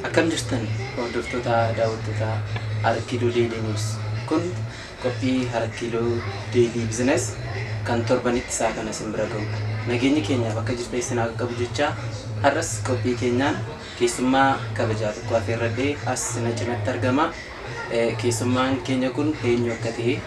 Akkam jirtan hordoftoota daawwattoota Harkiluu Daily News. Kun qophii Harkiluu Daily Business kan torbanitti isaa kana simbira gahu. Nageenyi keenya bakka jirtu isin akka qabu jecha har'as qophii keenyaan keessummaa kabajaa tokko afeerradhee as na cinatti argama. Keessummaan keenya kun eenyu akka ta'e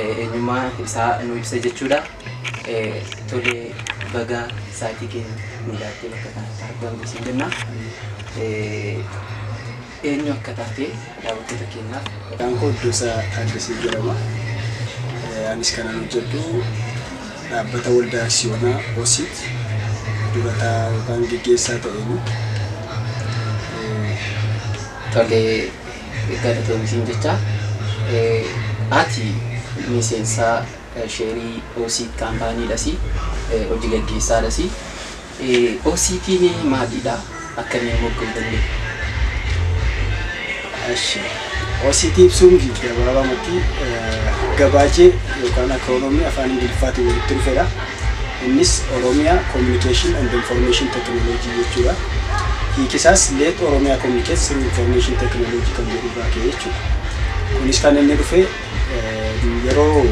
eenyummaa isaa nu ibsa jechuudha. Tolee baga saatii keenya miidhagdee bakka kanatti argamu isin jenna. Eenyu akka taate daawwattoota keenyaaf kan Qudduusaa Addisii jedhama. Anis kanan hojjedhu dhaabbata waldaa aksiyoonaa OSIT durataa yookaan gaggeessaa ta'een. Tolee galatoomisiin jecha ati miseensa sheerii OSIT kaampaaniidhasi hojii gaggeessaadhasi. OSIT'n maalidha? Akkamiin moggaa'uu dandeenya? OSIT ibsuun gabaabumatti gabaajee yookaan akroonimii afaan Ingiliffaatiin walitti dhufedha. Innis Oromiyaa Communication and Information Technology jechuudha. Hiikisaas Let Oromiyaa Communicate through Information Technology kan jedhu irraa ka'e jechuudha. Kunis kan inni dhufe yeroo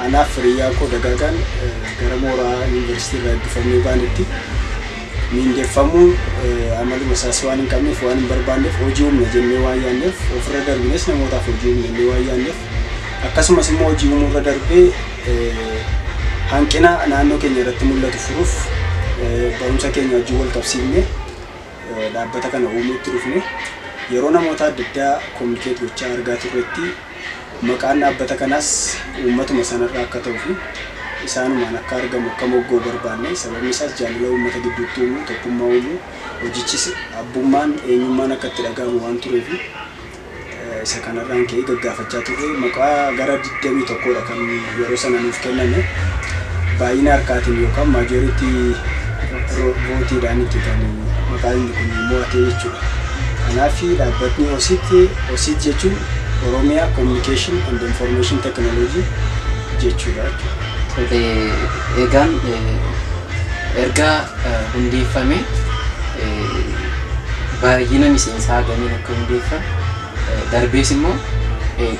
anaaf hiriyaa koo dagaagaan gara mooraa yuunivarsiitii irraa eebbifamee baanetti miindeeffamuu amaluma isaas waan hin qabneef waan hin barbaanneef hojii humna jennee waan yaanneef ofirra darbines namootaaf hojii humna jennee waan yaanneef akkasumas immoo hojii humna darbee hanqina naannoo keenya irratti mul'atu furuuf barumsa keenya hojii wal qabsiifnee dhaabbata kana uumuutti dhufne yeroo namoota adda addaa kominikeet gochaa argaa turretti maqaan dhaabbata kanaas uummatuma sanarraa akka ta'uu fi isaanumaan akka argamu akka moggoo barbaanne sababni isaas jaalala uummata gidduutti uumuu tokkummaa uumuu hojichis abbummaan eenyummaan akka itti dhaga'amu waan tureef isa kanarraan ka'ee gaggaafachaa turre maqaa gara 21dha kan yeroo sana nuuf kenname baay'ina harkaatiin yookaan maajoritii vootiidhaan itti kan maqaan inni kun mo'ate jechuudha. Kanaaf dhaabbatni OSIT jechuun Oromiyaa Communication and Information Technology jechuudha. Egaan erga hundeeffame baay'ina miseensaa hagamiin akka hundeeffame darbees immoo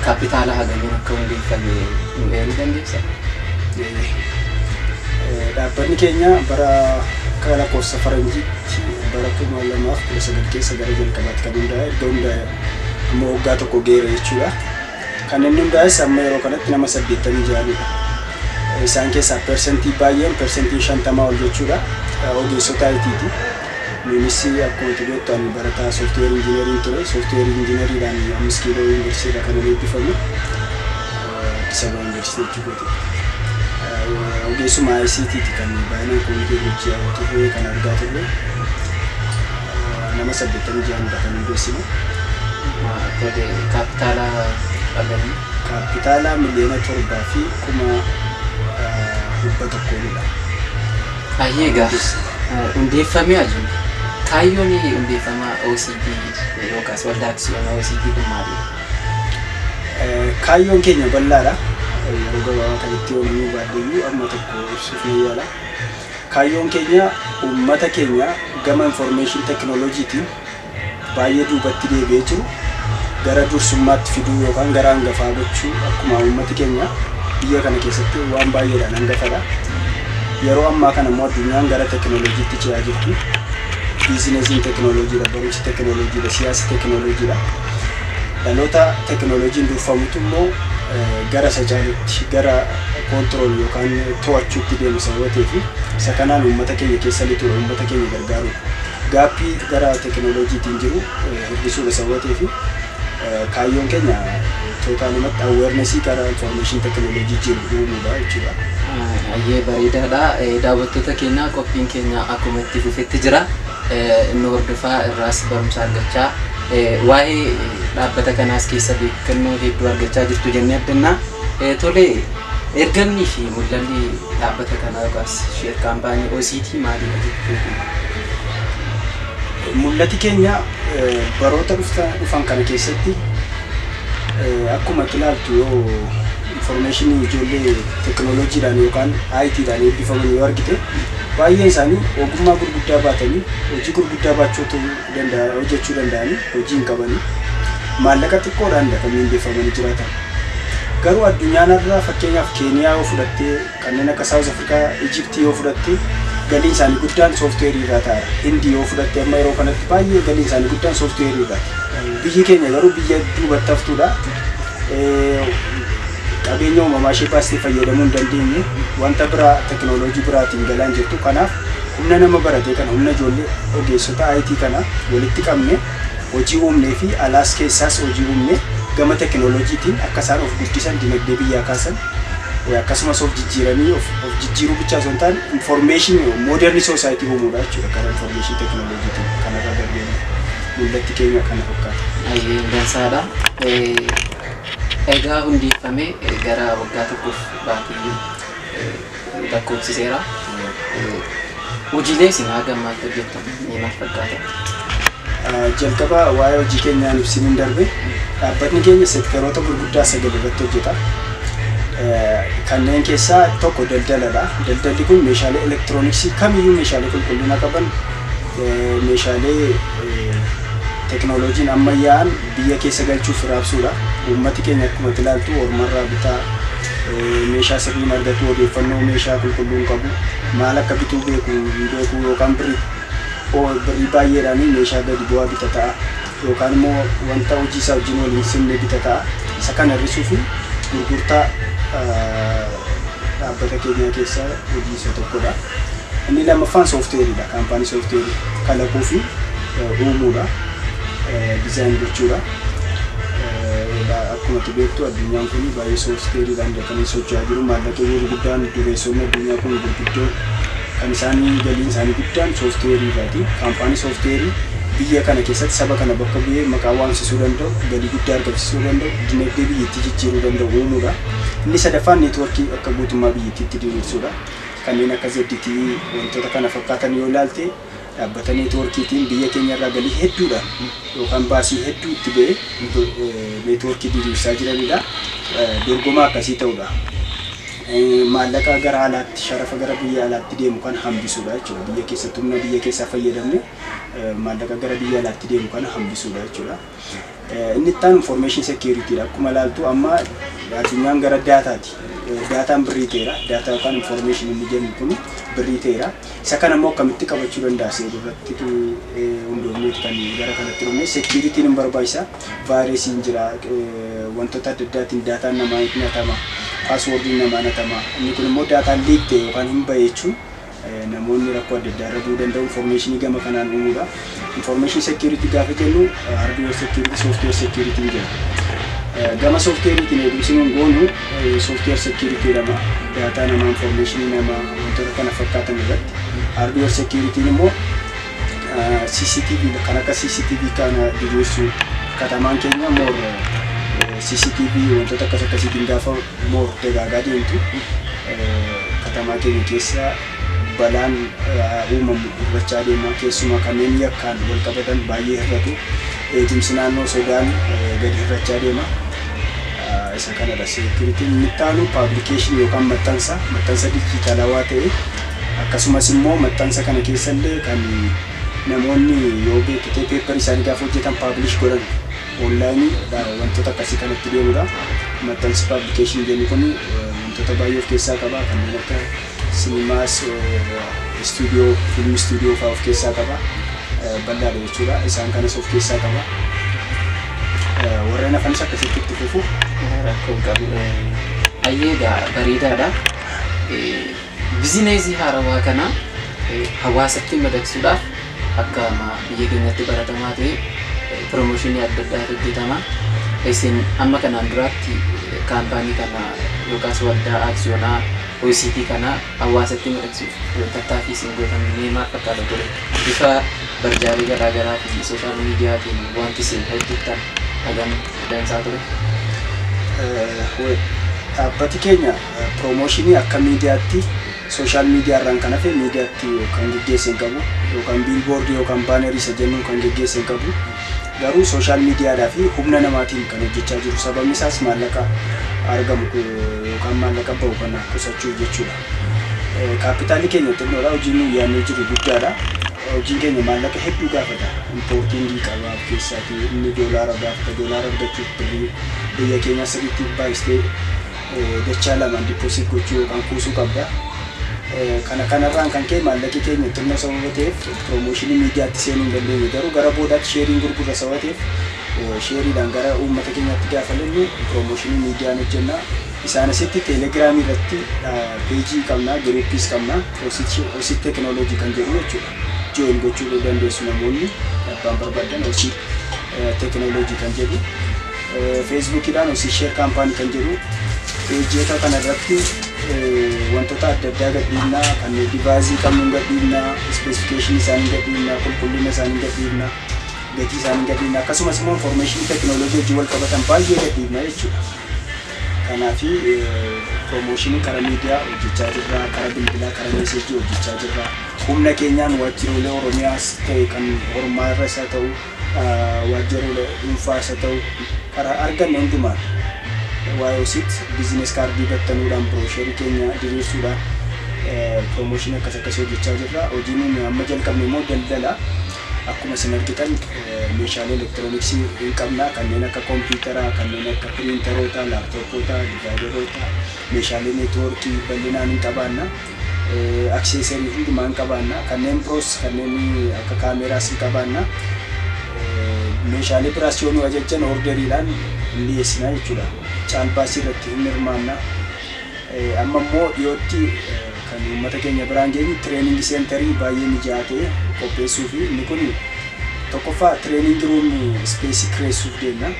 kaapitaala hagamiin akka hundeeffame nu eeruu dandeessa? Dhaabbanni keenya bara akka lakkoofsa faranjiitti bara 2019 keessa gara jalqabaatti kan hundaa'e erga hundaa'e ammoo waggaa tokko geera jechuudha. Kan inni hundaa'es amma yeroo kanatti nama 86dha. Isaan keessaa persentii baay'een persentii 50 ol jechuudha. Ogeessota IT'ti. Nunis akkuma beektan barataa software engineering ture. Software engineeringdhaan 5 kiiloo yuunivarsiitiirraa kan eebbifame. Addis Ababa yuunivarsiitii jechuudha. Ogeessuma ICT'ti kan baay'inaan kominikeet gochaa turre kan argaa turre. Nama 86 kan hundeessine. Kaapitaala hagamii? Kaapitaala miliyoona 7 fi 100,000. Egaa hundeeffamee ajiru. Kaayyoon hundeeffama OSIT yookaas waldaa aksiyoonaa OSIT kun maalidha? Kaayyoon keenya bal'aadha. Yeroo gabaabaa kanatti oolanii baadiyyaa amma tokko ibsuuf ni yaala. Kaayyoon keenya uummata keenya gama information technologytiin baay'ee duubatti deebi'ee jiru gara dursummaatti fiduu yookaan gara hangafaa gochuu akkuma uummati keenya biyya kana keessatti waan baay'eedhaan hangafadha. Yeroo ammaa kana immoo addunyaan gara teknooloojiitti ce'aa jirti. Biizinesiin teknooloojiidha, barumsi teknooloojiidha, siyaasi teknooloojiidha. Dhaloota teknooloojiin durfamutu immoo gara sajaajilutti gara koontirool yookaan to'achuutti deemu sababa ta'eef isa kanaan uummata keenya keessa lixuudha, uummata keenya gargaaruudha. Gaappii gara teknooloojiitiin jiru hir'isuudha sababa ta'eef kaayyoon keenya tootaalumatti awarenessii gara information technology jiru uumuudha jechuudha. Bareedaadha. Daawwattoota keenya qophiin keenya akkuma itti fufetti jira. Inni hordofaa irraas barumsa argachaa waa'ee dhaabbata kanaas keessa beekannoo hedduu argachaa jirtu jennee abdannaa. Tolee ergamnii fi mul'anni dhaabbata kanaa yookaas sheer kaampaanii OSIT maalidha jechuudha? Mul'ati keenya baroota dhufan kana keessatti akkuma ilaaltu yoo information ijoollee teknooloojiidhaan yookaan IT'dhaan eebbifaman yoo argite baay'een isaanii ogummaa gurguddaa baatanii hojii gurguddaa hojjechuu danda'anii hojii hin qabanii maallaqa xiqqoodhaan kan mindeeffamanii jiraatan. Garuu addunyaan irraa fakkeenyaaf Keeniyaa yoo fudhattee kanneen akka South Africa, Egypt yoo fudhattee galiin isaanii guddaan sooftiweerii irraa ta'a. Hindi yoo fudhattee amma yeroo kanatti baay'ee galiin isaanii guddaan sooftiweerii irraa. Biyyi keenya garuu biyya duubatti haftuudha. Qabeenya uumamaa ishee baastee fayyadamuu hin dandeenye wanta biraa teknooloojii biraatiin galaan jirtu. Kanaaf humna nama baratee kana humna ijoollee ogeessota IT kana walitti qabne hojii uumnee fi alaas keessaas hojii uumnee gama teknooloojiitiin akka isaan of guddisan dinagdee biyyaa kaasan akkasumas of jijjiiranii of jijjiiruu bicha osoo hin taane information modern society uumuudha jechuudha karaa information teknooloojiitiin kanarra darbee mul'atti keenya kana fakkaata. Ayyee dansaadha. Egaa hundeeffamee gara waggaa tokkoof baatii lakkoofsiseera. Hojiilee isin haga maal hojjettan ni maal fakkaata? Jalqaba waa'ee hojii keenyaan ibsiniin darbe dhaabbatni keenya seektaroota gurguddaa 9 irratti hojjeta. Kanneen keessaa tokko daldaladha. Daldalli kun meeshaalee elektirooniksii kamiyyuu meeshaalee qulqullina qaban meeshaalee teknooloojiin ammayyaa'an biyya keessa galchuuf raabsuudha. Uummati keenya akkuma ilaaltu ormarraa bitaa meeshaa sirriin argatu odeeffannoo meeshaa qulqulluun qabu maal akka bituu beeku yookaan birrii baay'eedhaan meeshaa gadi bu'aa bitataa yookaan immoo wanta hojii isaa wajjin waliin simne bitataa isa kana hir'isuu fi gurgurtaa dhaabbata keenya keessaa hojii isa tokkodha. Inni lammaffaan sooftiweeriidha. Kaampaanii sooftiweerii kalaquu fi uumuudha. Dizaayinii gochuudha. Akkuma beektu addunyaan kun baay'ee sooftiweeriidhaan kan socho'aa jiru. Maallaqee gurguddaan dureessonni addunyaa kun gurguddoo kan isaanii galiin isaanii guddaan sooftiweeriidhaati. Kaampaanii sooftiweerii biyya kana keessatti saba kana bakka bu'ee maqaa waamsisuu danda'u, galii guddaa argamsiisuu danda'u, dinagdee biyyattii jijjiiruu danda'u uumuudha. Inni sadaffaan neetwoorkii akka guutummaa biyyattiitti diriirsuudha. Kanneen akka ZTE wantoota kana fakkaatan yoo ilaalte dhaabbata neetwoorkiitiin biyya keenya irraa galii hedduudhaan yookaan baasii hedduu itti ba'ee neetwoorkii diriirsaa jiranidha. Dorgomaa akkasii ta'uudha. Maallaqa gara alaatti sharafa gara biyya alaatti deemu kan hambisuudha jechuudha. Biyya keessatti humna biyya keessaa fayyadamne maallaqa gara biyya alaatti deemu kan hambisuudha jechuudha. Inni itti aanu information security dha. Akkuma ilaaltu amma addunyaan gara daataati. Daataan birrii ta'eera. Daataa yookaan information inni jennu kun birrii ta'eera. Isa kana immoo akkamitti qabachuu danda'a seerratti hundoofneeti kan gara kanatti dhufne security hin barbaachisa. Vaayirasiin jira wantoota adda addaatiin daataan namaa hin hatama. Passwordin namaa hatama. Inni kun immoo daataan leak ta'e yookaan hin bahe jechuun namoonni rakkoo adda addaa irra bu'uu danda'u information gama kanaan uumuudha. Information security gaafa jennu hardware security, software security jira. Gama softwareetiin eegumsiin goonu software security lama daataa namaa information namaa wantoota kana fakkaatan irratti. Hardware security immoo CCTV kan akka CCTV kana diriirsuu katamaan keenya more CCTV wantoota akkasiitiin gaafa more dagaagaa deemtu katamaa keenya keessa balaan uumamu irrachaa deema keessumaa kanneen yakkaan wal qabatan baay'ee hir'atu eegumsi naannoo sodaan gadi hir'achaa deema. Isa kanadha security inni taanu publication yookaan maxxansa dijitaalawaa ta'e akkasumas immoo maxxansa kana keessallee kan namoonni yoo beekte paper isaanii gaafa hojjetan publish godhan online wantoota akkasii kanatti deemudha. Maxxansi publication jennu kun wantoota baay'ee of keessaa qaba kanneen akka cinemas studio film studio fa'aa of keessaa qaba bal'aadha jechuudha. Isaan kanas of keessaa qaba. Warreen afanis akkasitti itti fufu rakkoo qabu. Ayyeegaa bareedaadha. Bizineesii haarawaa kana hawaasatti madaqsuudhaaf akka biyya keenyatti baratamaa ta'e promooshinii adda addaa hojjetama. Isin amma kanaan duraatti kaampaanii kana yookaas waldaa aksiyoonaa OCT kana hawaasatti madaqsuuf tattaaffii isin gootan maal fakkaata ture? Bifa barjaalee garaagaraa fi sooshaal miidiyaatiin wanti isin hojjettan hagam dansaa ture? Dhaabbati keenya promooshinii akka miidiyaatti sooshaal miidiyaa irraan kan hafe miidiyaatti kan geggeesse hin qabu yookaan biilboordii yookaan baanerii isa jennuun kan geggeesse hin qabu. Garuu sooshaal miidiyaadhaa fi humna namaatiin kan hojjechaa jiru. Sababni isaas maallaqa argamu yookaan maallaqa bahu kana qusachuuf jechuudha. kaapitaalli keenya xinnoodha hojiin nu yaannee jiru guddaadha. Hojiin keenya maallaqa hedduu gaafata. Importingii qaba keessatti inni doolaara gaafata. Doolaara argachuuf birrii biyya keenya sirriitti baay'istee dachaa lamaan dippoosit gochuu yookaan kuusuu qabda. Kanarraan kan ka'e maallaqi keenya xinnoo sababa ta'eef piroomooshinii miidiyaatti seenuu hin dandeenye. Garuu gara boodaatti sheeriin gurgurra sababa ta'eef sheeriidhaan gara uummata keenyaatti gaafa lennu piroomooshinii miidiyaan hojjenna. Isaan asitti teelegiraamii irratti peejii qabna, giruupiis qabna, Osit Teknooloojii kan jedhu jechuudha. Jooyin gochuu dandeessu namoonni abbaan barbaadan Osit Teknooloojii kan jedhu. Feesbuukiidhaan Osit Sheer Kaampaanii kan jedhu. Peejiota kanarratti wantoota adda addaa gadhiifnaa, kan divaayizii qabnu gadhiifnaa, ispeesifikeeshinii isaanii gadhiifnaa, qulqullina isaanii gadhiifnaa, gatii isaanii gadhiifnaa, akkasumas immoo infoormeeshinii teknooloojii wajjin wal qabatan baay'ee gadhiifnaa jechuudha. Kanaafi promooshinii karaa miidiyaa hojjechaa jirra, karaa bilbilaa, karaa meeseejii hojjechaa jirra. Humna keenyaan waajjirolee Oromiyaas ta'e kan Oromaa irras haa ta'u, waajjirolee dhuunfaas haa ta'u, karaa arganne hundumaan waa'ee Osit biizines kaardii battanuudhaan biroosheerii keenya diriirsuudhaan promooshinii akkas hojjechaa jirra. Hojiin nuyi amma jalqabne immoo daldala. Akkuma isin argitan meeshaalee elektirooniksii hin qabna, kanneen akka kompiitaraa, kanneen akka piriintaroota, laaptooppoota, divaayideroota, meeshaalee neetwoorkii bal'inaan hin qabaanna, akseesarii hundumaa hin qabaanna, kanneen biroos kanneen akka kaameraas hin qabaanna. Meeshaalee biraas yoo nu ajajjan orderiidhaan hin dhiyeessina jechuudha. Caalbaasii irratti hin hirmaanna. Amma immoo dhiyootti kan uummata keenya biraan geenyu tireeningi seenterii baay'ee mijaa'aa ta'e qopheessuu fi inni kun tokkoffaa tireeningi ruumii ispeesii kireessuuf deemna.